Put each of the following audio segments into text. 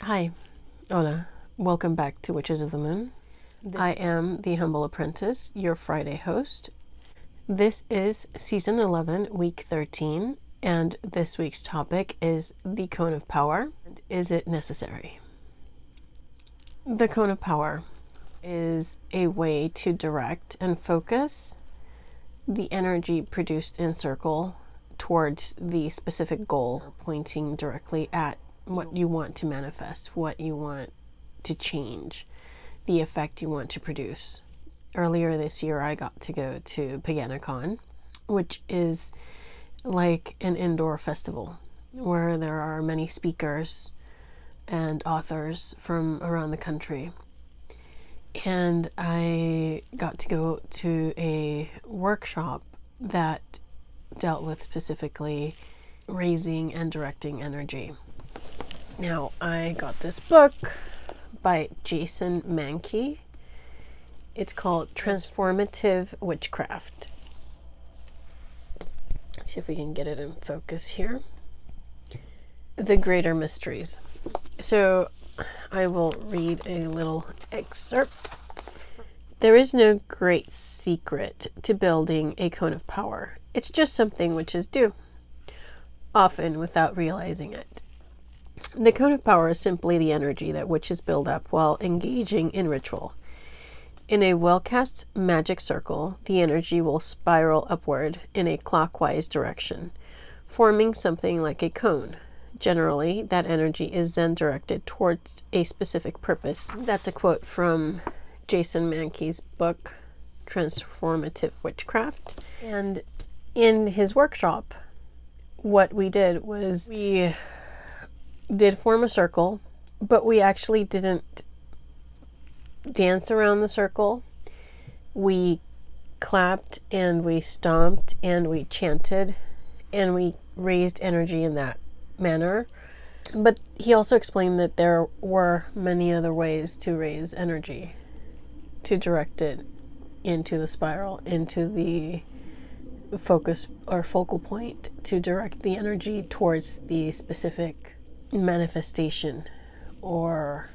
Hi, hola, welcome back to Witches of the Moon. I am the Humble Apprentice, your Friday host. This is Season 11, Week 13, and this week's topic is the Cone of Power. Is it necessary? The Cone of Power is a way to direct and focus the energy produced in circle towards the specific goal, pointing directly at what you want to manifest, what you want to change, the effect you want to produce. Earlier this year, I got to go to PaganaCon, which is like an indoor festival where there are many speakers and authors from around the country. And I got to go to a workshop that dealt with specifically raising and directing energy. Now, I got this book by Jason Mankey. It's called Transformative Witchcraft. Let's see if we can get it in focus here. The Greater Mysteries. So I will read a little excerpt. There is no great secret to building a cone of power. It's just something witches do, often without realizing it. The cone of power is simply the energy that witches build up while engaging in ritual. In a well-cast magic circle, the energy will spiral upward in a clockwise direction, forming something like a cone. Generally, that energy is then directed towards a specific purpose. That's a quote from Jason Mankey's book, Transformative Witchcraft. And in his workshop, what we did was we did form a circle, but we actually didn't dance around the circle. We clapped and we stomped and we chanted and we raised energy in that manner. But he also explained that there were many other ways to raise energy, to direct it into the spiral, into the focus or focal point, to direct the energy towards the specific manifestation or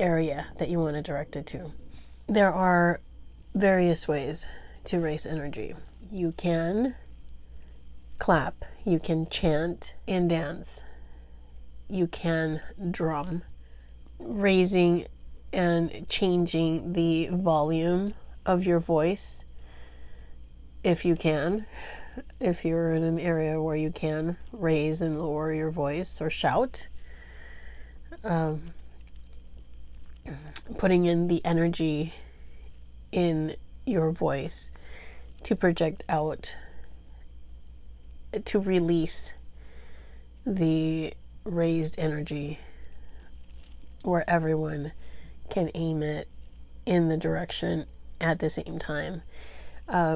area that you want to direct it to. There are various ways to raise energy. You can clap, you can chant and dance, you can drum, raising and changing the volume of your voice if you can. If you're in an area where you can raise and lower your voice or shout, putting in the energy in your voice to project out, to release the raised energy where everyone can aim it in the direction at the same time.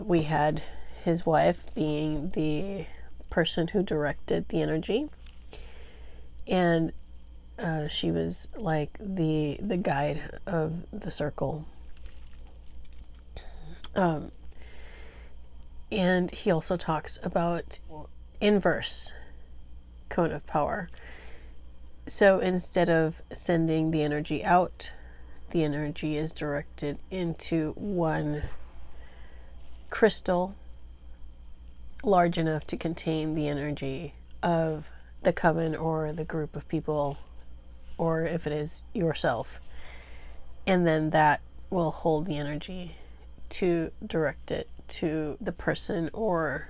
We had his wife being the person who directed the energy, and she was like the guide of the circle. And he also talks about inverse cone of power. So instead of sending the energy out, the energy is directed into one crystal large enough to contain the energy of the coven or the group of people, or if it is yourself. And then that will hold the energy to direct it to the person or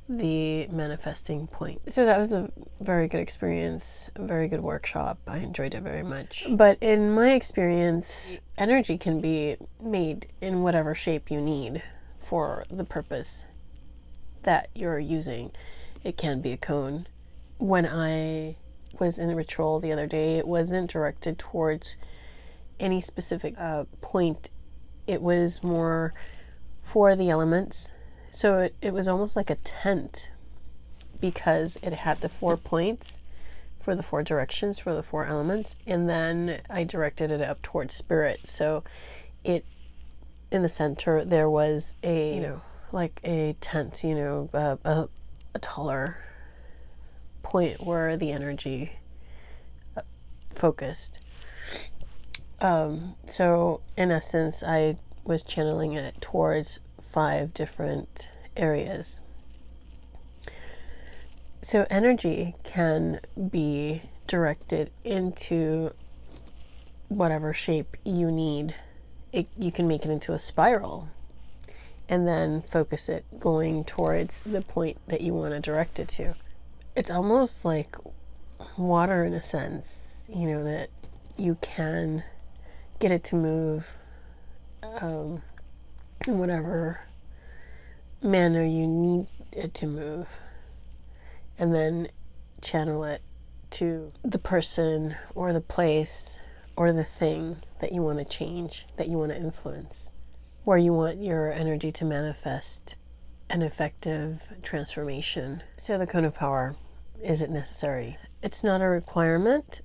the manifesting point. So that was a very good experience, a very good workshop. I enjoyed it very much. But in my experience, energy can be made in whatever shape you need for the purpose that you're using. It can be a cone. When I was in a ritual the other day, it wasn't directed towards any specific point. It was more for the elements. So it was almost like a tent, because it had the 4 points for the 4 directions for the 4 elements, and then I directed it up towards spirit. So it, in the center, there was a, like a tent, a taller point where the energy focused. So in essence, I was channeling it towards 5 different areas. So energy can be directed into whatever shape you need. You can make it into a spiral and then focus it going towards the point that you want to direct it to. It's almost like water in a sense, that you can get it to move in whatever manner you need it to move, and then channel it to the person or the place or the thing that you want to change, that you want to influence, where you want your energy to manifest an effective transformation. So the cone of power isn't necessary. It's not a requirement,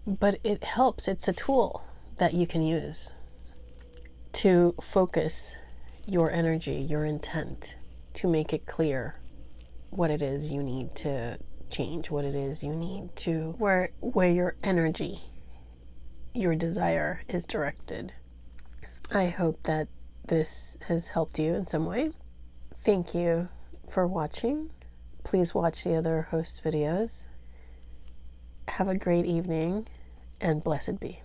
but it helps. It's a tool that you can use to focus your energy, your intent, to make it clear what it is you need to change, what it is you need to, where your energy, your desire is directed. I hope that this has helped you in some way. Thank you for watching. Please watch the other host videos. Have a great evening, and blessed be.